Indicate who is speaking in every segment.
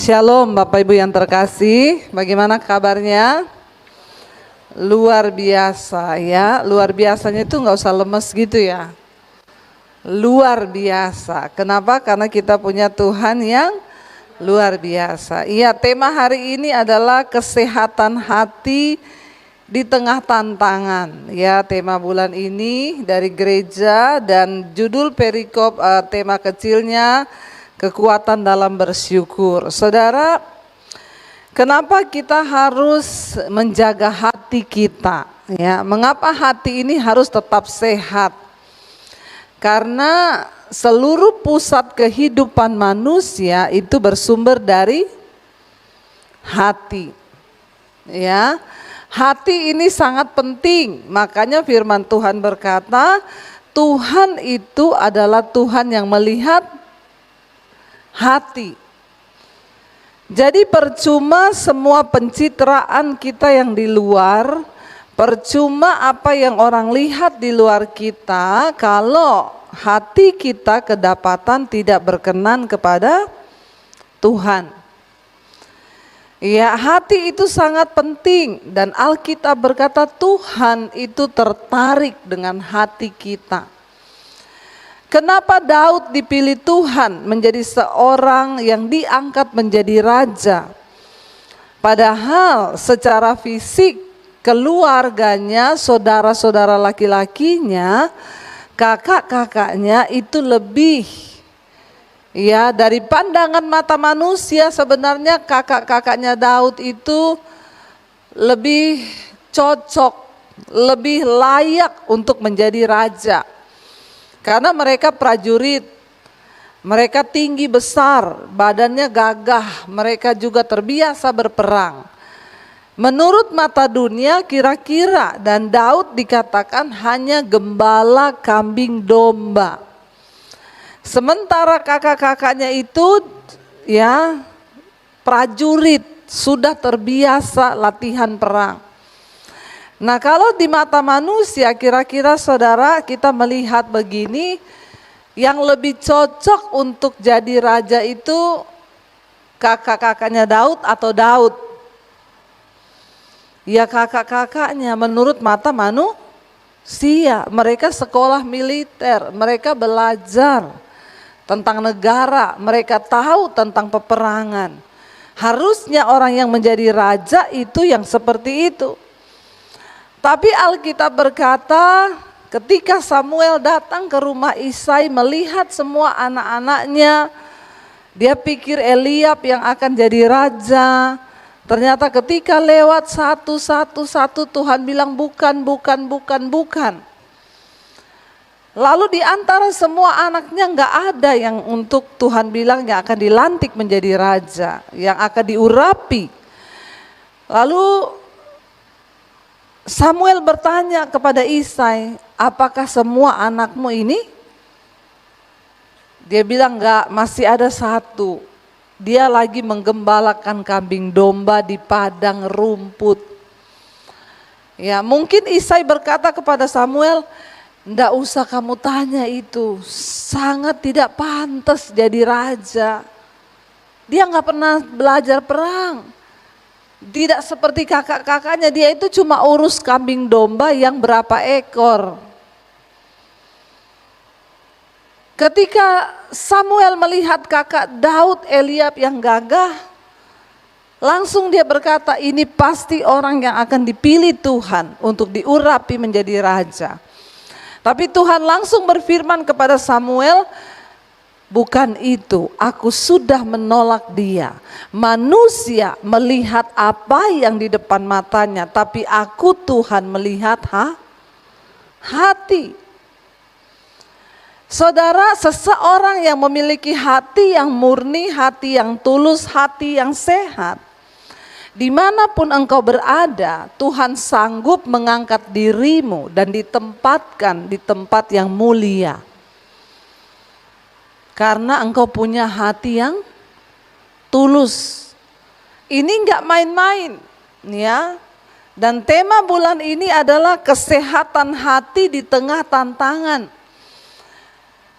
Speaker 1: Shalom Bapak Ibu yang terkasih, bagaimana kabarnya? Luar biasa ya, luar biasanya itu nggak usah lemes gitu ya. Luar biasa, kenapa? Karena kita punya Tuhan yang luar biasa. Iya, tema hari ini adalah kesehatan hati di tengah tantangan. Ya, tema bulan ini dari gereja dan judul perikop tema kecilnya kekuatan dalam bersyukur. Saudara, kenapa kita harus menjaga hati kita? Ya, mengapa hati ini harus tetap sehat? Karena seluruh pusat kehidupan manusia itu bersumber dari hati. Ya, hati ini sangat penting. Makanya firman Tuhan berkata, Tuhan itu adalah Tuhan yang melihat hati. Jadi percuma semua pencitraan kita yang di luar, percuma apa yang orang lihat di luar kita kalau hati kita kedapatan tidak berkenan kepada Tuhan. Ya, hati itu sangat penting dan Alkitab berkata Tuhan itu tertarik dengan hati kita. Kenapa Daud dipilih Tuhan menjadi seorang yang diangkat menjadi raja? Padahal secara fisik keluarganya, saudara-saudara laki-lakinya, kakak-kakaknya itu lebih ya dari pandangan mata manusia sebenarnya kakak-kakaknya Daud itu lebih cocok, lebih layak untuk menjadi raja. Karena mereka prajurit, mereka tinggi besar, badannya gagah, mereka juga terbiasa berperang. Menurut mata dunia kira-kira dan Daud dikatakan hanya gembala kambing domba. Sementara kakak-kakaknya itu ya prajurit, sudah terbiasa latihan perang. Nah, kalau di mata manusia kira-kira saudara kita melihat begini, yang lebih cocok untuk jadi raja itu kakak-kakaknya Daud atau Daud? Ya kakak-kakaknya menurut mata manusia. Mereka sekolah militer, mereka belajar tentang negara, mereka tahu tentang peperangan. Harusnya orang yang menjadi raja itu yang seperti itu. Tapi Alkitab berkata ketika Samuel datang ke rumah Isai melihat semua anak-anaknya, dia pikir Eliab yang akan jadi raja. Ternyata ketika lewat satu Tuhan bilang bukan. Lalu di antara semua anaknya enggak ada yang untuk Tuhan bilang yang akan dilantik menjadi raja, yang akan diurapi. Lalu Samuel bertanya kepada Isai, apakah semua anakmu ini? Dia bilang enggak, masih ada satu. Dia lagi menggembalakan kambing domba di padang rumput. Ya, mungkin Isai berkata kepada Samuel, enggak usah kamu tanya itu, sangat tidak pantas jadi raja. Dia enggak pernah belajar perang. Tidak seperti kakak-kakaknya, dia itu cuma urus kambing domba yang berapa ekor. Ketika Samuel melihat kakak Daud Eliab yang gagah, langsung dia berkata ini pasti orang yang akan dipilih Tuhan untuk diurapi menjadi raja. Tapi Tuhan langsung berfirman kepada Samuel, bukan itu, aku sudah menolak dia. Manusia melihat apa yang di depan matanya, tapi aku Tuhan melihat hati. Saudara, seseorang yang memiliki hati yang murni, hati yang tulus, hati yang sehat, dimanapun engkau berada, Tuhan sanggup mengangkat dirimu dan ditempatkan di tempat yang mulia. Karena engkau punya hati yang tulus. Ini enggak main-main, ya. Dan tema bulan ini adalah kesehatan hati di tengah tantangan.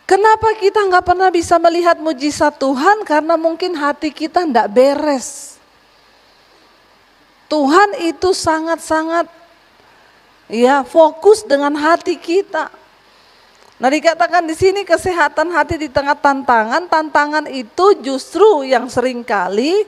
Speaker 1: Kenapa kita nggak pernah bisa melihat mujizat Tuhan? Karena mungkin hati kita nggak beres. Tuhan itu sangat-sangat fokus dengan hati kita. Nah, dikatakan di sini kesehatan hati di tengah tantangan. Tantangan itu justru yang seringkali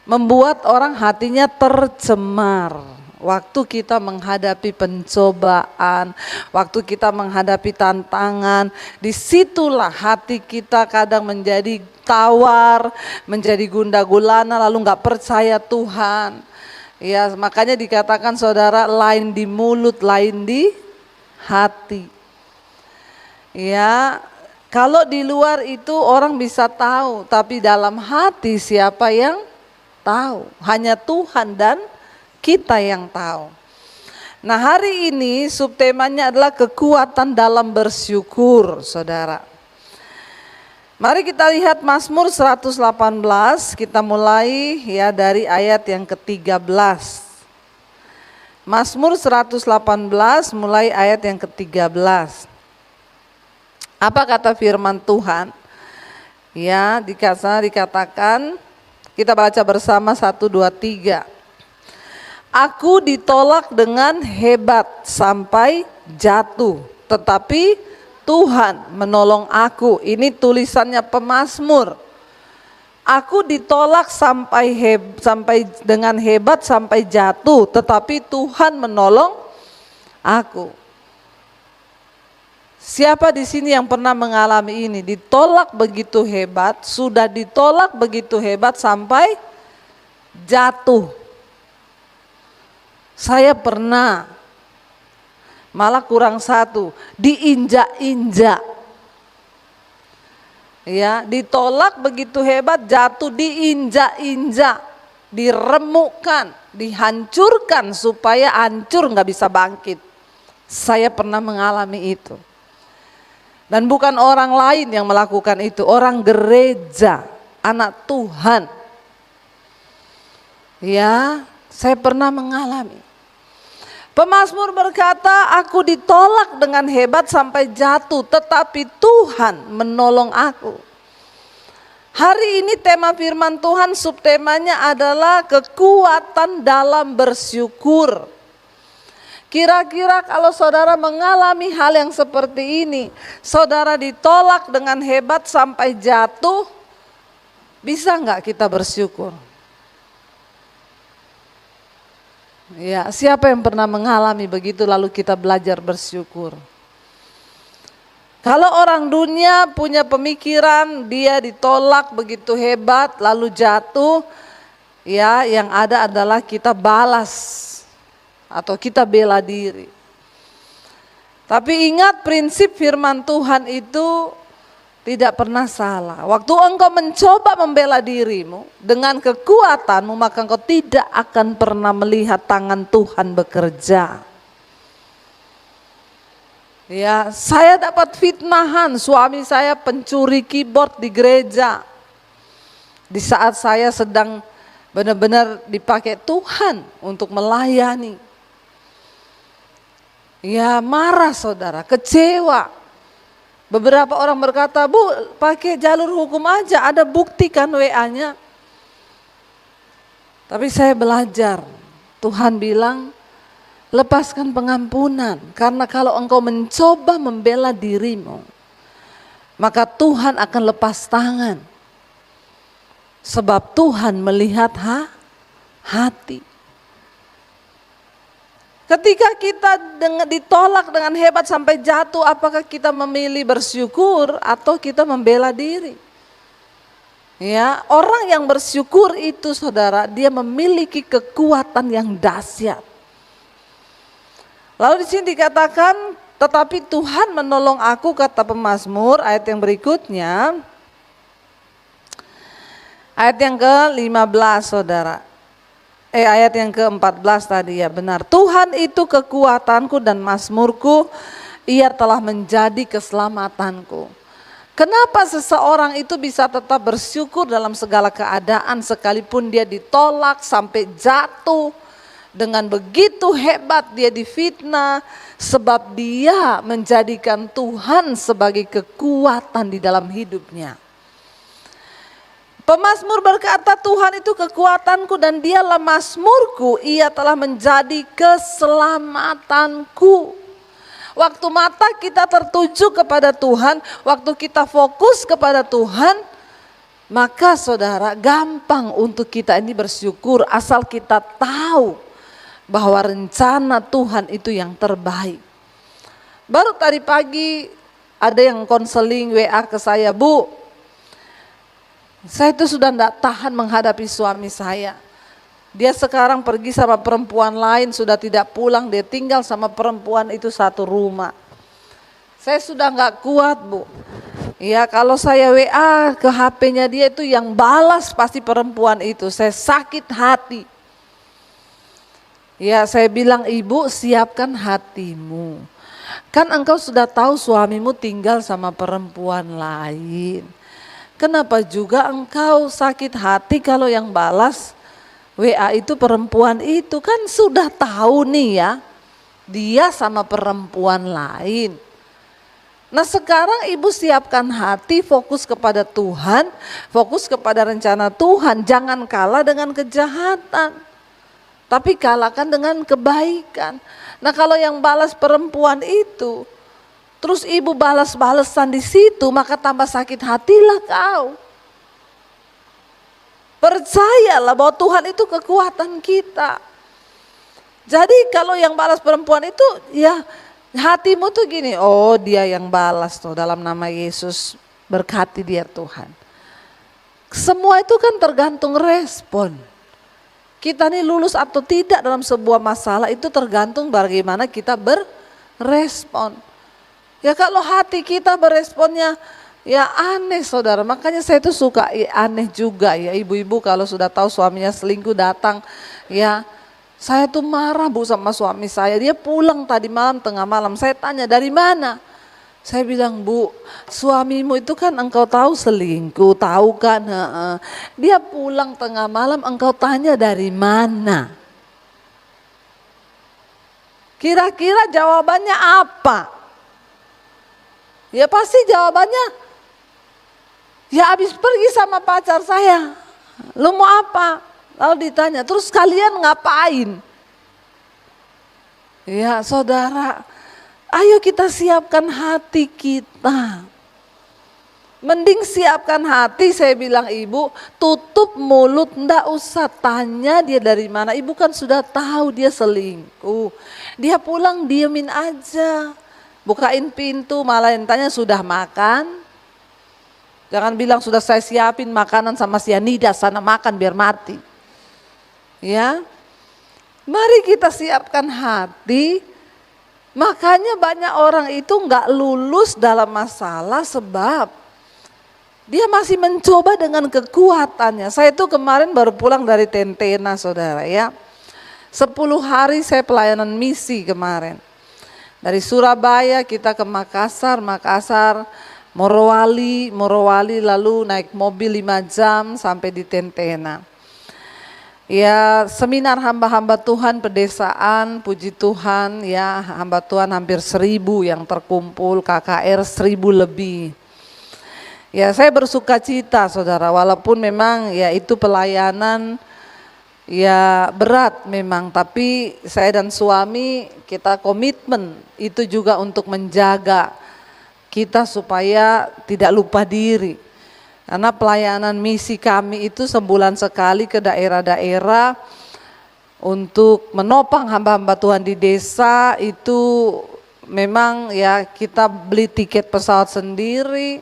Speaker 1: membuat orang hatinya tercemar. Waktu kita menghadapi pencobaan, waktu kita menghadapi tantangan, disitulah hati kita kadang menjadi tawar, menjadi gundah gulana, lalu nggak percaya Tuhan. Ya, makanya dikatakan saudara, lain di mulut, lain di hati. Ya, kalau di luar itu orang bisa tahu, tapi dalam hati siapa yang tahu? Hanya Tuhan dan kita yang tahu. Nah, hari ini subtemanya adalah kekuatan dalam bersyukur, saudara. Mari kita lihat Mazmur 118, kita mulai dari ayat yang ke-13. Mazmur 118 mulai ayat yang ke-13. Apa kata firman Tuhan? Ya, dikatakan, kita baca bersama 1, 2, 3. Aku ditolak dengan hebat sampai jatuh, tetapi Tuhan menolong aku. Ini tulisannya pemazmur. Aku ditolak sampai dengan hebat sampai jatuh, tetapi Tuhan menolong aku. Siapa di sini yang pernah mengalami ini? Ditolak begitu hebat, sudah ditolak begitu hebat sampai jatuh. Saya pernah, malah kurang satu, diinjak-injak. Ya, ditolak begitu hebat, jatuh, diinjak-injak, diremukkan, dihancurkan supaya hancur nggak bisa bangkit. Saya pernah mengalami itu. Dan bukan orang lain yang melakukan itu, orang gereja, anak Tuhan. Ya, saya pernah mengalami. Pemazmur berkata, aku ditolak dengan hebat sampai jatuh, tetapi Tuhan menolong aku. Hari ini tema firman Tuhan, subtemanya adalah kekuatan dalam bersyukur. Kira-kira kalau saudara mengalami hal yang seperti ini, saudara ditolak dengan hebat sampai jatuh, bisa nggak kita bersyukur? Ya, siapa yang pernah mengalami begitu lalu kita belajar bersyukur? Kalau orang dunia punya pemikiran dia ditolak begitu hebat lalu jatuh, ya yang ada adalah kita balas atau kita bela diri. Tapi ingat prinsip firman Tuhan itu tidak pernah salah. Waktu engkau mencoba membela dirimu dengan kekuatanmu, maka engkau tidak akan pernah melihat tangan Tuhan bekerja. Ya, saya dapat fitnahan, suami saya pencuri keyboard di gereja. Di saat saya sedang benar-benar dipakai Tuhan untuk melayani. Ya, marah saudara, kecewa. Beberapa orang berkata, Bu, pakai jalur hukum aja, ada bukti kan WA-nya. Tapi saya belajar, Tuhan bilang, lepaskan pengampunan. Karena kalau engkau mencoba membela dirimu, maka Tuhan akan lepas tangan. Sebab Tuhan melihat hati. Ketika kita ditolak dengan hebat sampai jatuh, apakah kita memilih bersyukur atau kita membela diri? Ya, orang yang bersyukur itu saudara, dia memiliki kekuatan yang dahsyat. Lalu di sini dikatakan, tetapi Tuhan menolong aku, kata pemazmur, ayat yang berikutnya. Ayat yang ke-15 saudara. Ayat yang ke-14 tadi ya benar. Tuhan itu kekuatanku dan mazmurku, ia telah menjadi keselamatanku. Kenapa seseorang itu bisa tetap bersyukur dalam segala keadaan sekalipun dia ditolak sampai jatuh, Dengan begitu hebat dia difitnah, sebab dia menjadikan Tuhan sebagai kekuatan di dalam hidupnya. Pemazmur berkata, Tuhan itu kekuatanku dan dialah mazmurku, ia telah menjadi keselamatanku. Waktu mata kita tertuju kepada Tuhan, waktu kita fokus kepada Tuhan, maka saudara gampang untuk kita ini bersyukur asal kita tahu bahwa rencana Tuhan itu yang terbaik. Baru tadi pagi ada yang konseling WA ke saya, Bu, saya itu sudah tidak tahan menghadapi suami saya. Dia sekarang pergi sama perempuan lain, sudah tidak pulang, dia tinggal sama perempuan itu satu rumah. Saya sudah nggak kuat, Bu. Ya kalau saya WA ke HP-nya dia itu yang balas pasti perempuan itu. Saya sakit hati. Ya saya bilang, Ibu siapkan hatimu. Kan engkau sudah tahu suamimu tinggal sama perempuan lain. Kenapa juga engkau sakit hati kalau yang balas WA itu perempuan itu? Kan sudah tahu nih ya, dia sama perempuan lain. Nah sekarang ibu siapkan hati, fokus kepada Tuhan, fokus kepada rencana Tuhan. Jangan kalah dengan kejahatan, tapi kalahkan dengan kebaikan. Nah kalau yang balas perempuan itu, terus ibu balas-balesan di situ, maka tambah sakit hatilah kau. Percayalah bahwa Tuhan itu kekuatan kita. Jadi kalau yang balas perempuan itu, ya hatimu tuh gini, oh dia yang balas tuh, dalam nama Yesus berkati dia Tuhan. Semua itu kan tergantung respon. Kita nih lulus atau tidak dalam sebuah masalah itu tergantung bagaimana kita berespon. Ya kalau hati kita beresponnya ya aneh saudara, makanya saya tuh suka aneh juga ya ibu-ibu kalau sudah tahu suaminya selingkuh datang ya. Saya tuh marah Bu sama suami saya, dia pulang tadi malam tengah malam, saya tanya dari mana? Saya bilang, Bu suamimu itu kan engkau tahu selingkuh, tahu kan? Dia pulang tengah malam engkau tanya dari mana? Kira-kira jawabannya apa? Ya pasti jawabannya, ya habis pergi sama pacar saya, lu mau apa? Lalu ditanya, terus kalian ngapain? Ya saudara, ayo kita siapkan hati kita. Mending siapkan hati, saya bilang ibu, tutup mulut, ndak usah tanya dia dari mana. Ibu kan sudah tahu dia selingkuh, dia pulang diemin aja. Bukain pintu, malah yang tanya sudah makan. Jangan bilang sudah saya siapin makanan sama sianida, sana makan biar mati. Ya, mari kita siapkan hati. Makanya banyak orang itu nggak lulus dalam masalah sebab dia masih mencoba dengan kekuatannya. Saya itu kemarin baru pulang dari Tentena saudara ya. 10 hari saya pelayanan misi kemarin. Dari Surabaya kita ke Makassar, Morowali lalu naik mobil 5 jam sampai di Tentena. Ya seminar hamba-hamba Tuhan pedesaan, puji Tuhan ya hamba Tuhan hampir 1000 yang terkumpul, KKR 1000 lebih. Ya saya bersuka cita saudara, walaupun memang ya itu pelayanan ya berat memang, tapi saya dan suami kita komitmen itu juga untuk menjaga kita supaya tidak lupa diri. Karena pelayanan misi kami itu sebulan sekali ke daerah-daerah untuk menopang hamba-hamba Tuhan di desa. Itu memang ya kita beli tiket pesawat sendiri,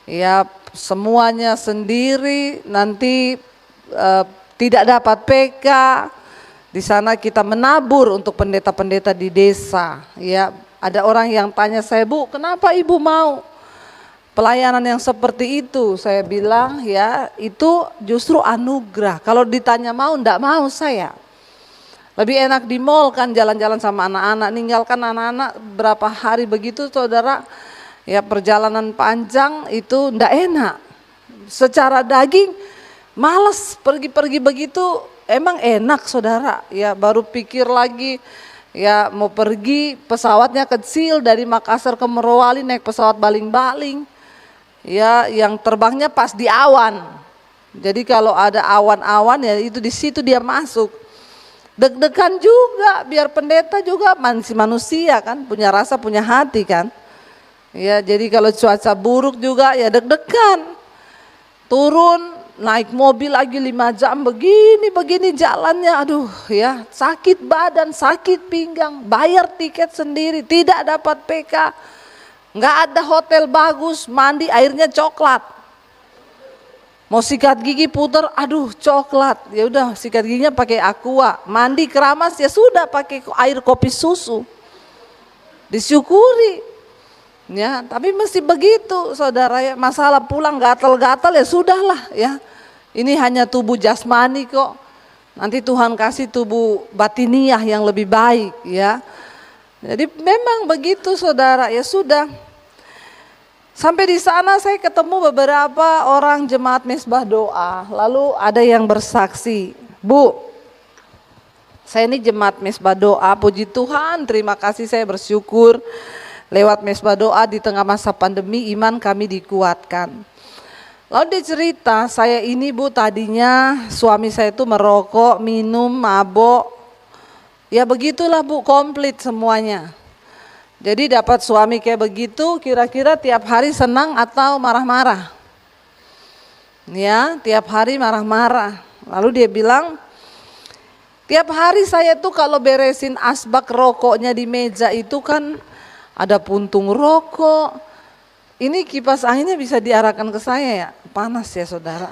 Speaker 1: ya semuanya sendiri, nanti tidak dapat PK. Di sana kita menabur untuk pendeta-pendeta di desa. Ya ada orang yang tanya saya, Bu kenapa ibu mau pelayanan yang seperti itu? Saya bilang ya itu justru anugerah. Kalau ditanya mau, enggak mau saya. Lebih enak di mall kan jalan-jalan sama anak-anak, ninggalkan anak-anak berapa hari begitu saudara. Ya perjalanan panjang itu enggak enak. Secara daging Males pergi-pergi begitu, emang enak saudara, ya baru pikir lagi, ya mau pergi pesawatnya kecil dari Makassar ke Morowali naik pesawat baling-baling, ya yang terbangnya pas di awan. Jadi kalau ada awan-awan ya itu di situ dia masuk. Deg-degan juga, biar pendeta juga masih manusia kan, punya rasa, punya hati kan. Ya jadi kalau cuaca buruk juga ya deg-degan. Turun naik mobil lagi 5 jam begini jalannya, aduh ya sakit badan, sakit pinggang, bayar tiket sendiri, tidak dapat PK, nggak ada hotel bagus, mandi airnya coklat, mau sikat gigi puter, aduh coklat, ya udah sikat giginya pakai aqua, mandi keramas ya sudah pakai air kopi susu, disyukuri. Ya, tapi mesti begitu saudara ya, masalah pulang gatal-gatal ya sudahlah ya. Ini hanya tubuh jasmani kok. Nanti Tuhan kasih tubuh batiniah yang lebih baik ya. Jadi memang begitu saudara, ya sudah. Sampai di sana saya ketemu beberapa orang jemaat mesbah doa. Lalu ada yang bersaksi, "Bu, saya ini jemaat mesbah doa, puji Tuhan, terima kasih, saya bersyukur. Lewat mesbah doa di tengah masa pandemi iman kami dikuatkan." Lalu dia cerita, "Saya ini Bu tadinya suami saya itu merokok, minum, mabok. Ya begitulah Bu, komplit semuanya. Jadi dapat suami kayak begitu, kira-kira tiap hari senang atau marah-marah?" Ya, tiap hari marah-marah. Lalu dia bilang, "Tiap hari saya tuh kalau beresin asbak rokoknya di meja itu kan ada puntung rokok. Ini kipas anginnya bisa diarahkan ke saya ya, panas ya saudara.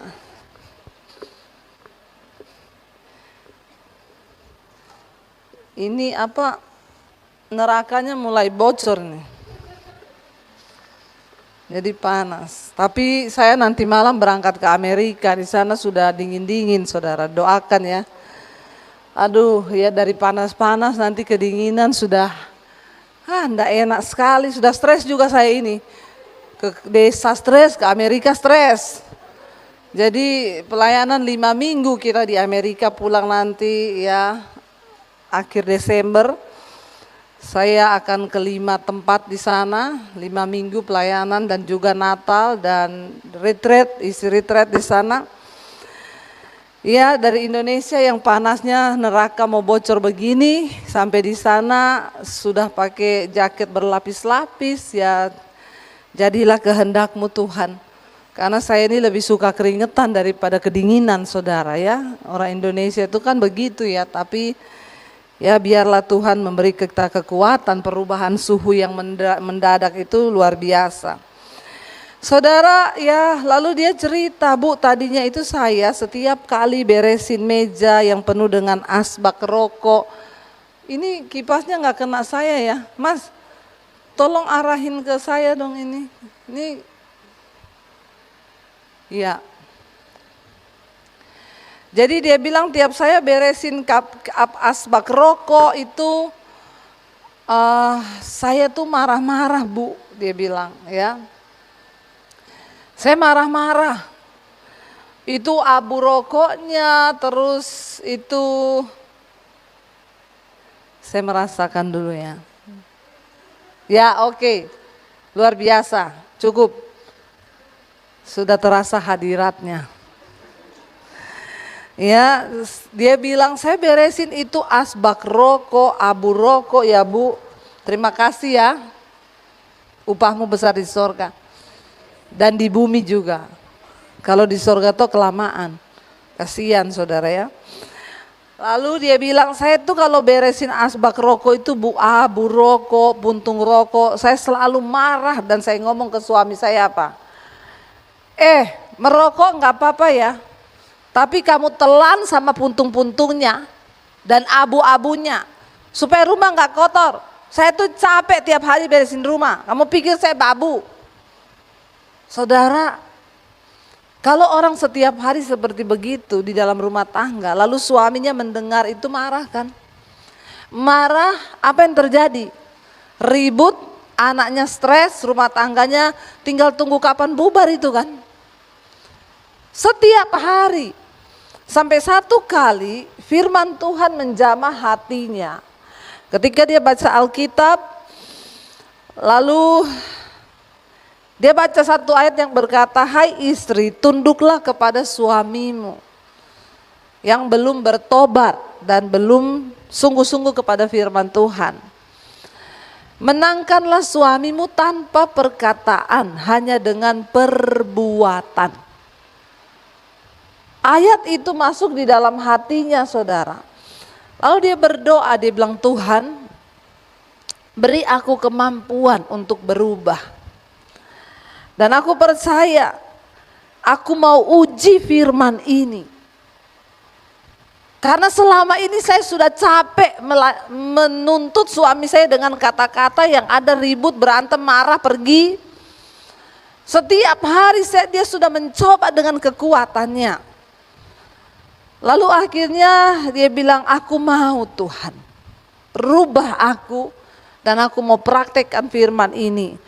Speaker 1: Ini apa, nerakanya mulai bocor nih. Jadi panas. Tapi saya nanti malam berangkat ke Amerika, di sana sudah dingin-dingin saudara, doakan ya. Aduh ya dari panas-panas nanti kedinginan sudah enggak enak sekali, sudah stres juga saya ini. Ke desa stres, ke Amerika stres. Jadi pelayanan 5 minggu kita di Amerika, pulang nanti ya akhir Desember. Saya akan ke 5 tempat di sana, 5 minggu pelayanan dan juga Natal dan retreat, isi retreat di sana. Ya dari Indonesia yang panasnya neraka mau bocor begini, sampai di sana sudah pakai jaket berlapis-lapis ya, jadilah kehendakmu Tuhan. Karena saya ini lebih suka keringetan daripada kedinginan saudara ya. Orang Indonesia itu kan begitu ya, tapi ya biarlah Tuhan memberi kita kekuatan, perubahan suhu yang mendadak itu luar biasa. Saudara ya, lalu dia cerita, "Bu tadinya itu saya setiap kali beresin meja yang penuh dengan asbak rokok, ini kipasnya nggak kena saya ya, Mas tolong arahin ke saya dong ini ya." Jadi dia bilang tiap saya beresin asbak rokok itu saya tuh marah-marah Bu, dia bilang ya. Saya marah-marah, itu abu rokoknya, terus itu saya merasakan dulu ya. Ya oke, luar biasa, cukup. Sudah terasa hadiratnya. Ya, dia bilang saya beresin itu asbak rokok, abu rokok ya Bu. Terima kasih ya, upahmu besar di surga. Dan di bumi juga. Kalau di surga tuh kelamaan. Kasihan saudara ya. Lalu dia bilang, "Saya tuh kalau beresin asbak rokok itu Bu abu rokok, puntung rokok, saya selalu marah." Dan saya ngomong ke suami saya apa? Merokok nggak apa-apa ya, tapi kamu telan sama puntung-puntungnya dan abu-abunya supaya rumah nggak kotor. Saya tuh capek tiap hari beresin rumah. Kamu pikir saya babu? Saudara, kalau orang setiap hari seperti begitu di dalam rumah tangga, lalu suaminya mendengar itu marah kan? Marah, apa yang terjadi? Ribut, anaknya stres, rumah tangganya tinggal tunggu kapan bubar itu kan? Setiap hari Sampai satu kali firman Tuhan menjamah hatinya. Ketika dia baca Alkitab, lalu dia baca satu ayat yang berkata, "Hai istri, tunduklah kepada suamimu yang belum bertobat dan belum sungguh-sungguh kepada firman Tuhan. Menangkanlah suamimu tanpa perkataan, hanya dengan perbuatan." Ayat itu masuk di dalam hatinya, saudara. Lalu dia berdoa, dia bilang, "Tuhan, beri aku kemampuan untuk berubah. Dan aku percaya, aku mau uji firman ini. Karena selama ini saya sudah capek menuntut suami saya dengan kata-kata yang ada ribut, berantem, marah, pergi. Setiap hari dia sudah mencoba dengan kekuatannya. Lalu akhirnya dia bilang, aku mau Tuhan, rubah aku dan aku mau praktekkan firman ini.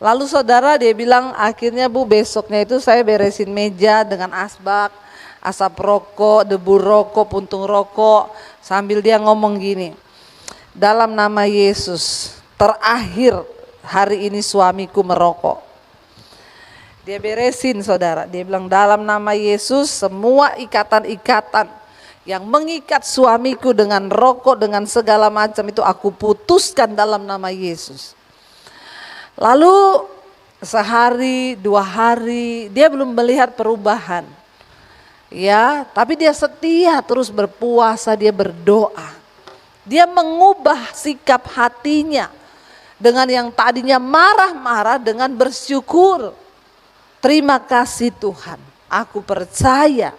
Speaker 1: Lalu saudara, dia bilang akhirnya, Bu, besoknya itu saya beresin meja dengan asbak, asap rokok, debu rokok, puntung rokok, sambil dia ngomong gini, dalam nama Yesus, terakhir hari ini suamiku merokok. Dia beresin, saudara. Dia bilang, dalam nama Yesus, semua ikatan-ikatan yang mengikat suamiku dengan rokok, dengan segala macam itu aku putuskan dalam nama Yesus. Lalu sehari, 2 hari, dia belum melihat perubahan. Ya, tapi dia setia terus berpuasa, dia berdoa. Dia mengubah sikap hatinya dengan yang tadinya marah-marah dengan bersyukur. Terima kasih Tuhan, aku percaya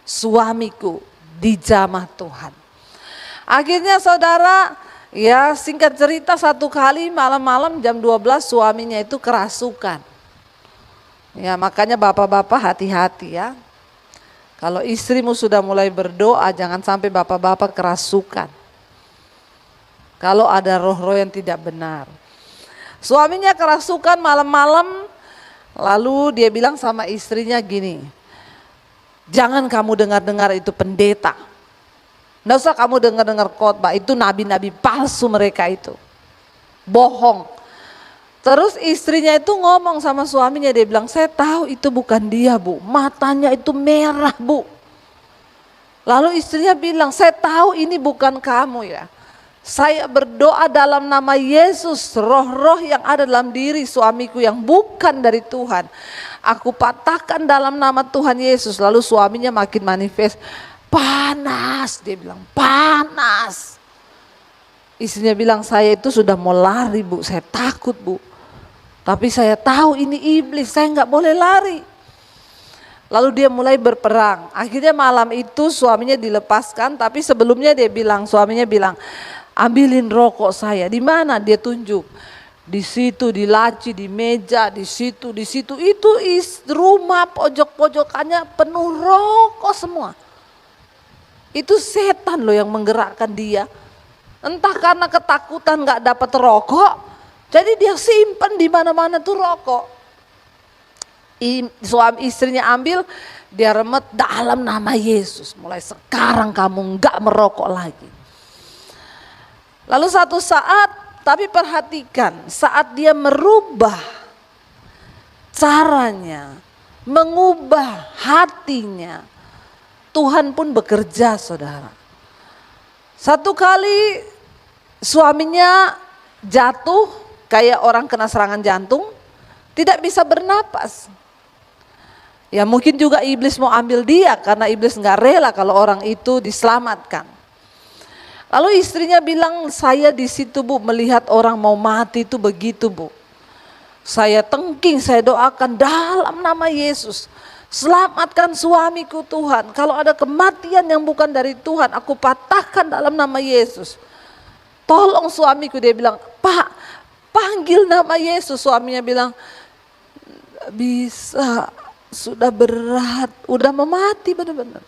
Speaker 1: suamiku dijamah Tuhan. Akhirnya saudara, ya singkat cerita, satu kali malam-malam jam 12 suaminya itu kerasukan. Ya makanya bapak-bapak hati-hati ya. Kalau istrimu sudah mulai berdoa, jangan sampai bapak-bapak kerasukan. Kalau ada roh-roh yang tidak benar. Suaminya kerasukan malam-malam. Lalu dia bilang sama istrinya gini, jangan kamu dengar-dengar itu pendeta. Nggak usah kamu dengar-dengar khotbah, itu nabi-nabi palsu mereka itu. Bohong. Terus istrinya itu ngomong sama suaminya, dia bilang, saya tahu itu bukan dia, Bu. Matanya itu merah, Bu. Lalu istrinya bilang, saya tahu ini bukan kamu ya. Saya berdoa dalam nama Yesus, roh-roh yang ada dalam diri suamiku yang bukan dari Tuhan, aku patahkan dalam nama Tuhan Yesus. Lalu suaminya makin manifest, panas, dia bilang panas. Istrinya bilang, saya itu sudah mau lari, Bu, saya takut, Bu. Tapi saya tahu ini iblis, saya nggak boleh lari. Lalu dia mulai berperang. Akhirnya malam itu suaminya dilepaskan, tapi sebelumnya suaminya bilang, ambilin rokok saya. Di mana? Dia tunjuk. Di situ, di laci, di meja, di situ, di situ. Itu rumah pojok-pojokannya penuh rokok semua. Itu setan loh yang menggerakkan dia. Entah karena ketakutan nggak dapat rokok, jadi dia simpan di mana-mana tuh rokok. Suami istrinya ambil, dia remet dalam nama Yesus. Mulai sekarang kamu nggak merokok lagi. Lalu satu saat, tapi perhatikan, saat dia merubah caranya, mengubah hatinya, Tuhan pun bekerja, saudara. Satu kali suaminya jatuh kayak orang kena serangan jantung, tidak bisa bernapas. Ya mungkin juga iblis mau ambil dia karena iblis nggak rela kalau orang itu diselamatkan. Lalu istrinya bilang, saya di situ, Bu, melihat orang mau mati itu begitu, Bu. Saya tengking, saya doakan dalam nama Yesus. Selamatkan suamiku Tuhan. Kalau ada kematian yang bukan dari Tuhan, aku patahkan dalam nama Yesus. Tolong suamiku, dia bilang, Pak, panggil nama Yesus. Suaminya bilang, bisa, sudah berat, udah mau mati benar-benar.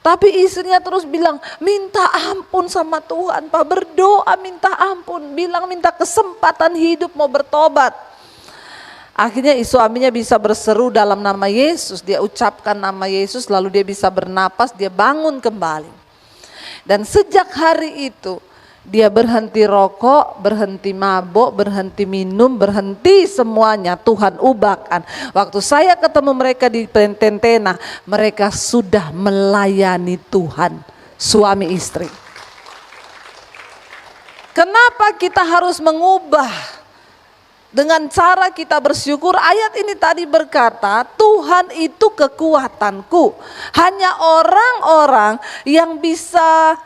Speaker 1: Tapi istrinya terus bilang, minta ampun sama Tuhan, Pak, berdoa minta ampun, bilang minta kesempatan hidup mau bertobat. Akhirnya suaminya bisa berseru dalam nama Yesus, dia ucapkan nama Yesus, lalu dia bisa bernapas, dia bangun kembali. Dan sejak hari itu dia berhenti rokok, berhenti mabuk, berhenti minum, berhenti semuanya. Tuhan ubahkan. Waktu saya ketemu mereka di Tentena, mereka sudah melayani Tuhan, suami istri. Kenapa kita harus mengubah? Dengan cara kita bersyukur. Ayat ini tadi berkata, Tuhan itu kekuatanku. Hanya orang-orang yang bisa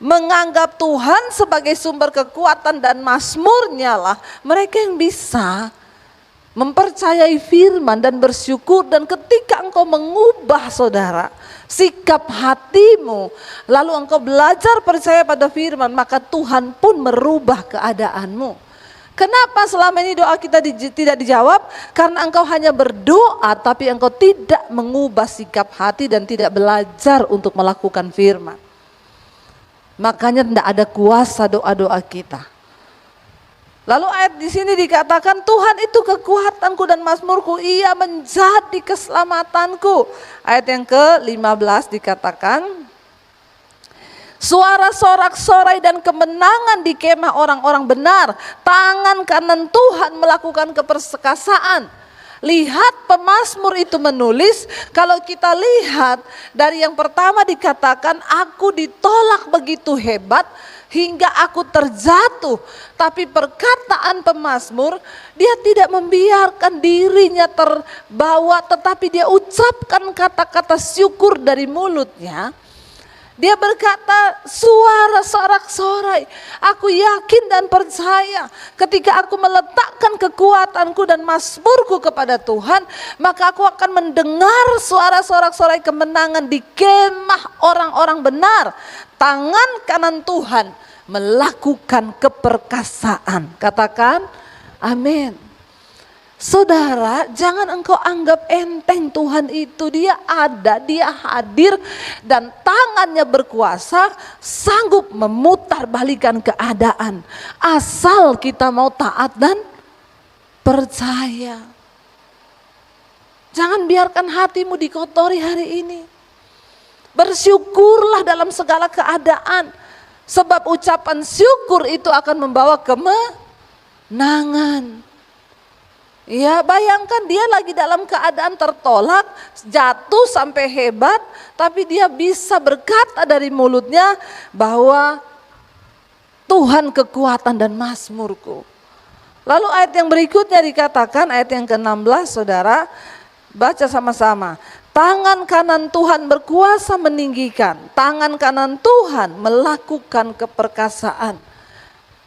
Speaker 1: menganggap Tuhan sebagai sumber kekuatan dan mazmurnya lah, mereka yang bisa mempercayai firman dan bersyukur. Dan ketika engkau mengubah, saudara, sikap hatimu, lalu engkau belajar percaya pada firman, maka Tuhan pun merubah keadaanmu. Kenapa selama ini doa kita tidak dijawab? Karena engkau hanya berdoa tapi engkau tidak mengubah sikap hati dan tidak belajar untuk melakukan firman. Makanya tidak ada kuasa doa-doa kita. Lalu ayat di sini dikatakan, Tuhan itu kekuatanku dan mazmurku, Ia menjadi keselamatanku. Ayat yang ke-15 dikatakan, suara sorak-sorai dan kemenangan di kemah orang-orang benar. Tangan kanan Tuhan melakukan keperkasaan. Lihat pemazmur itu menulis, kalau kita lihat dari yang pertama dikatakan, aku ditolak begitu hebat hingga aku terjatuh. Tapi perkataan pemazmur, dia tidak membiarkan dirinya terbawa, tetapi dia ucapkan kata-kata syukur dari mulutnya. Dia berkata, suara sorak-sorai, aku yakin dan percaya ketika aku meletakkan kekuatanku dan mazmurku kepada Tuhan, maka aku akan mendengar suara sorak-sorai kemenangan di kemah orang-orang benar. Tangan kanan Tuhan melakukan keperkasaan. Katakan amin. Saudara, jangan engkau anggap enteng Tuhan itu. Dia ada, dia hadir, dan tangannya berkuasa, sanggup memutarbalikkan keadaan. Asal kita mau taat dan percaya. Jangan biarkan hatimu dikotori hari ini. Bersyukurlah dalam segala keadaan. Sebab ucapan syukur itu akan membawa kemenangan. Ya, bayangkan dia lagi dalam keadaan tertolak, jatuh sampai hebat, tapi dia bisa berkata dari mulutnya bahwa Tuhan kekuatan dan mazmurku. Lalu ayat yang berikutnya dikatakan, ayat yang ke-16, saudara, baca sama-sama. Tangan kanan Tuhan berkuasa meninggikan, tangan kanan Tuhan melakukan keperkasaan.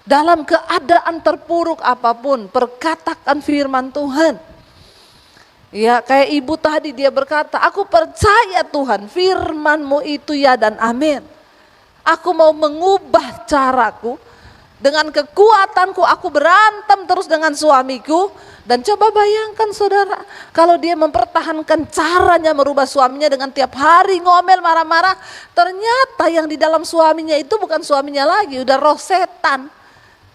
Speaker 1: Dalam keadaan terpuruk apapun, perkatakan firman Tuhan. Ya, kayak ibu tadi dia berkata, aku percaya Tuhan, firman-Mu itu ya dan amin. Aku mau mengubah caraku. Dengan kekuatanku aku berantem terus dengan suamiku. Dan coba bayangkan saudara, kalau dia mempertahankan caranya merubah suaminya dengan tiap hari ngomel marah-marah. Ternyata yang di dalam suaminya itu bukan suaminya lagi, udah roh setan.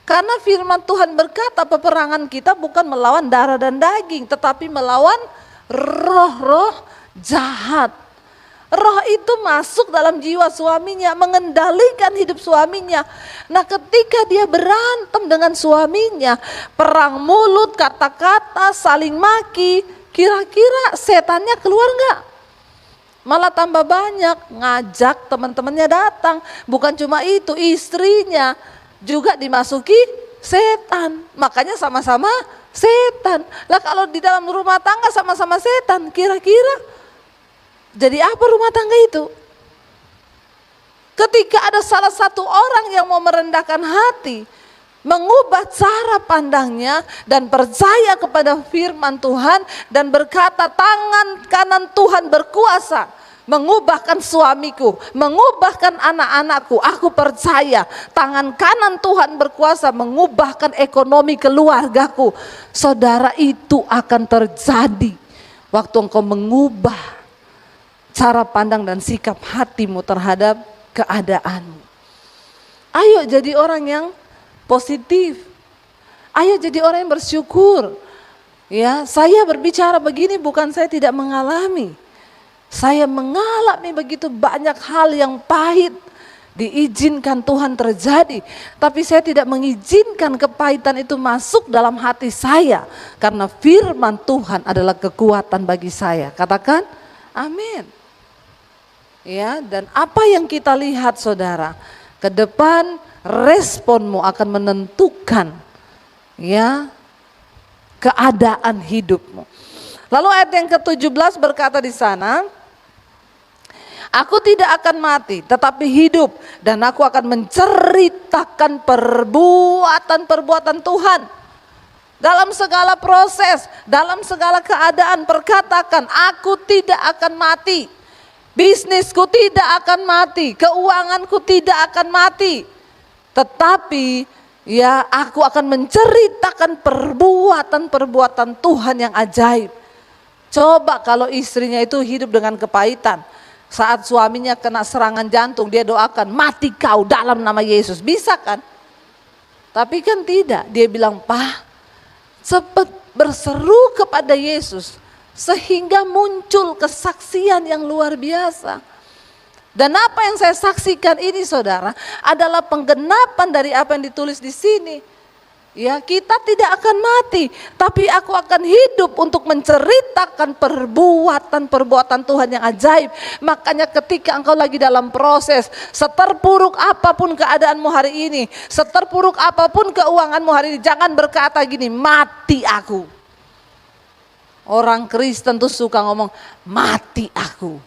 Speaker 1: Karena firman Tuhan berkata peperangan kita bukan melawan darah dan daging, tetapi melawan roh-roh jahat. Roh itu masuk dalam jiwa suaminya, mengendalikan hidup suaminya. Nah, ketika dia berantem dengan suaminya, perang mulut, kata-kata, saling maki, kira-kira setannya keluar enggak? Malah tambah banyak, ngajak teman-temannya datang. Bukan cuma itu, istrinya juga dimasuki setan. Makanya sama-sama setan. Lah kalau di dalam rumah tangga sama-sama setan, kira-kira jadi apa rumah tangga itu? Ketika ada salah satu orang yang mau merendahkan hati, mengubah cara pandangnya dan percaya kepada firman Tuhan dan berkata, tangan kanan Tuhan berkuasa mengubahkan suamiku, mengubahkan anak-anakku. Aku percaya tangan kanan Tuhan berkuasa mengubahkan ekonomi keluargaku. Saudara, itu akan terjadi waktu engkau mengubah cara pandang dan sikap hatimu terhadap keadaanmu. Ayo jadi orang yang positif. Ayo jadi orang yang bersyukur. Ya, saya berbicara begini bukan saya tidak mengalami. Saya mengalami begitu banyak hal yang pahit, diizinkan Tuhan terjadi. Tapi saya tidak mengizinkan kepahitan itu masuk dalam hati saya. Karena firman Tuhan adalah kekuatan bagi saya. Katakan, amin. Ya, dan apa yang kita lihat saudara, ke depan responmu akan menentukan ya keadaan hidupmu. Lalu ayat yang ke-17 berkata di sana, aku tidak akan mati tetapi hidup dan aku akan menceritakan perbuatan-perbuatan Tuhan. Dalam segala proses, dalam segala keadaan perkatakan, aku tidak akan mati. Bisnisku tidak akan mati, keuanganku tidak akan mati. Tetapi ya aku akan menceritakan perbuatan-perbuatan Tuhan yang ajaib. Coba kalau istrinya itu hidup dengan kepahitan. Saat suaminya kena serangan jantung dia doakan, mati kau dalam nama Yesus. Bisa kan? Tapi kan tidak. Dia bilang, Pak, cepat berseru kepada Yesus. Sehingga muncul kesaksian yang luar biasa. Dan apa yang saya saksikan ini saudara adalah penggenapan dari apa yang ditulis di sini. Ya, kita tidak akan mati, tapi aku akan hidup untuk menceritakan perbuatan-perbuatan Tuhan yang ajaib. Makanya ketika engkau lagi dalam proses, seterpuruk apapun keadaanmu hari ini, seterpuruk apapun keuanganmu hari ini, jangan berkata gini, mati aku. Orang Kristen tuh suka ngomong, mati aku.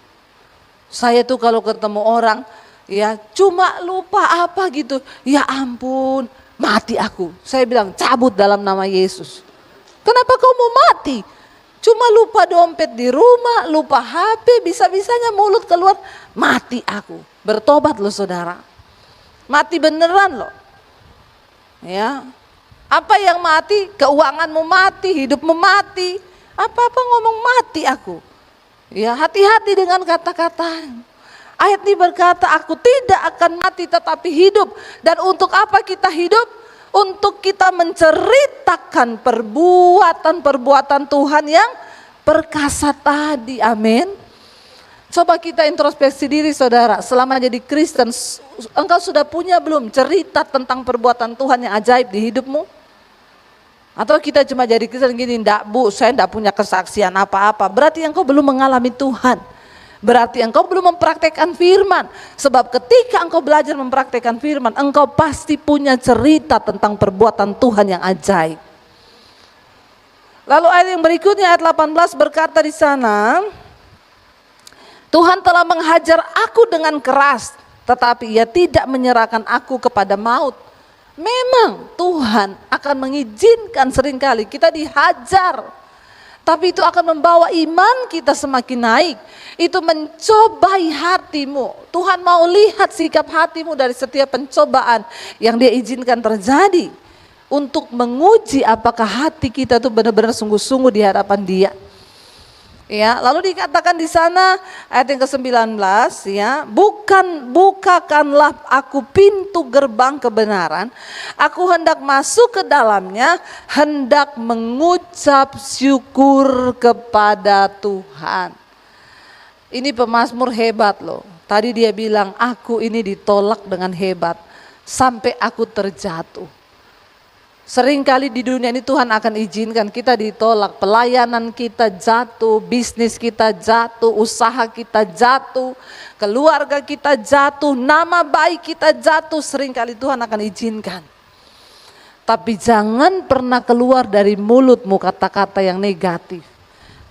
Speaker 1: Saya tuh kalau ketemu orang, ya cuma lupa apa gitu, ya ampun, mati aku. Saya bilang cabut dalam nama Yesus. Kenapa kau mau mati? Cuma lupa dompet di rumah, lupa HP, bisa-bisanya mulut keluar, mati aku. Bertobat loh saudara. Mati beneran loh. Ya. Apa yang mati? Keuanganmu mati, hidupmu mati. Apa-apa ngomong mati aku. Ya, hati-hati dengan kata-kata. Ayat ini berkata, aku tidak akan mati tetapi hidup. Dan untuk apa kita hidup? Untuk kita menceritakan perbuatan-perbuatan Tuhan yang perkasa tadi. Amin. Coba kita introspeksi diri saudara. Selama jadi Kristen, engkau sudah punya belum cerita tentang perbuatan Tuhan yang ajaib di hidupmu? Atau kita cuma jadi Kristen gini, enggak bu, saya enggak punya kesaksian apa-apa. Berarti engkau belum mengalami Tuhan. Berarti engkau belum mempraktekkan firman. Sebab ketika engkau belajar mempraktekkan firman, engkau pasti punya cerita tentang perbuatan Tuhan yang ajaib. Lalu ayat yang berikutnya ayat 18 berkata di sana, Tuhan telah menghajar aku dengan keras, tetapi ia tidak menyerahkan aku kepada maut. Memang Tuhan akan mengizinkan seringkali kita dihajar. Tapi itu akan membawa iman kita semakin naik. Itu mencobai hatimu. Tuhan mau lihat sikap hatimu dari setiap pencobaan yang dia izinkan terjadi. Untuk menguji apakah hati kita itu benar-benar sungguh-sungguh di hadapan dia. Ya, lalu dikatakan di sana ayat yang ke-19 ya, bukakanlah aku pintu gerbang kebenaran, aku hendak masuk ke dalamnya, hendak mengucap syukur kepada Tuhan. Ini pemazmur hebat loh. Tadi dia bilang aku ini ditolak dengan hebat sampai aku terjatuh. Seringkali di dunia ini Tuhan akan izinkan kita ditolak, pelayanan kita jatuh, bisnis kita jatuh, usaha kita jatuh, keluarga kita jatuh, nama baik kita jatuh, seringkali Tuhan akan izinkan. Tapi jangan pernah keluar dari mulutmu kata-kata yang negatif.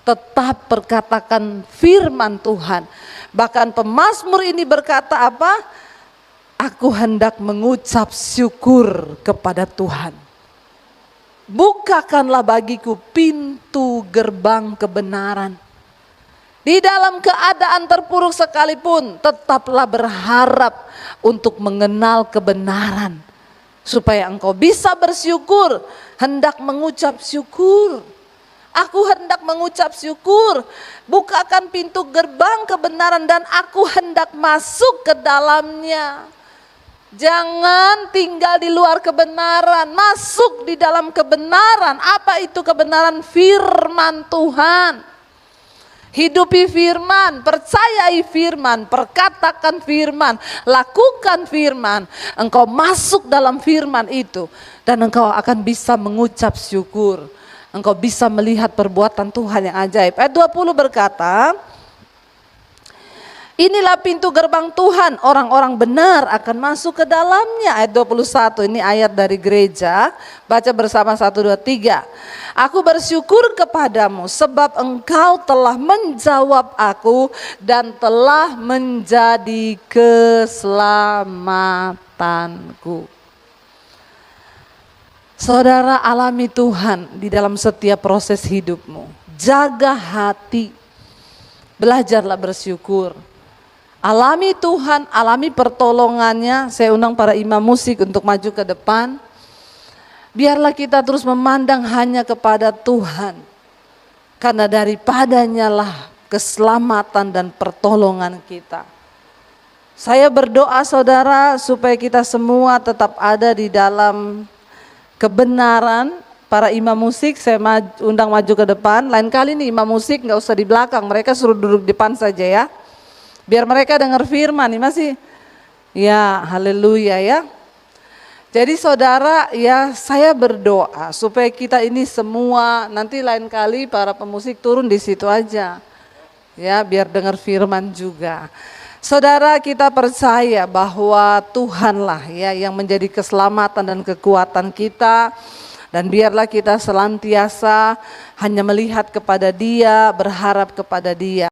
Speaker 1: Tetap perkatakan firman Tuhan. Bahkan pemazmur ini berkata apa? Aku hendak mengucap syukur kepada Tuhan. Bukakanlah bagiku pintu gerbang kebenaran. Di dalam keadaan terpuruk sekalipun, tetaplah berharap untuk mengenal kebenaran. Supaya engkau bisa bersyukur, hendak mengucap syukur. Aku hendak mengucap syukur. Bukakan pintu gerbang kebenaran dan aku hendak masuk ke dalamnya. Jangan tinggal di luar kebenaran, masuk di dalam kebenaran. Apa itu kebenaran? Firman Tuhan. Hidupi firman, percayai firman, perkatakan firman, lakukan firman. Engkau masuk dalam firman itu dan engkau akan bisa mengucap syukur. Engkau bisa melihat perbuatan Tuhan yang ajaib. Ayat 20 berkata, inilah pintu gerbang Tuhan, orang-orang benar akan masuk ke dalamnya. Ayat 21, ini ayat dari gereja. Baca bersama 1, 2, 3. Aku bersyukur kepadamu sebab engkau telah menjawab aku dan telah menjadi keselamatanku. Saudara, alami Tuhan di dalam setiap proses hidupmu. Jaga hati, belajarlah bersyukur. Alami Tuhan, alami pertolongannya. Saya undang para imam musik untuk maju ke depan. Biarlah kita terus memandang hanya kepada Tuhan. Karena daripadanya lah keselamatan dan pertolongan kita. Saya berdoa saudara supaya kita semua tetap ada di dalam kebenaran. Para imam musik saya undang maju ke depan. Lain kali nih imam musik gak usah di belakang, mereka suruh duduk di depan saja ya. Biar mereka dengar firman nih masih. Ya, haleluya ya. Jadi saudara, ya saya berdoa supaya kita ini semua, nanti lain kali para pemusik turun di situ aja. Ya, biar dengar firman juga. Saudara, kita percaya bahwa Tuhanlah ya yang menjadi keselamatan dan kekuatan kita. Dan biarlah kita senantiasa hanya melihat kepada Dia, berharap kepada Dia.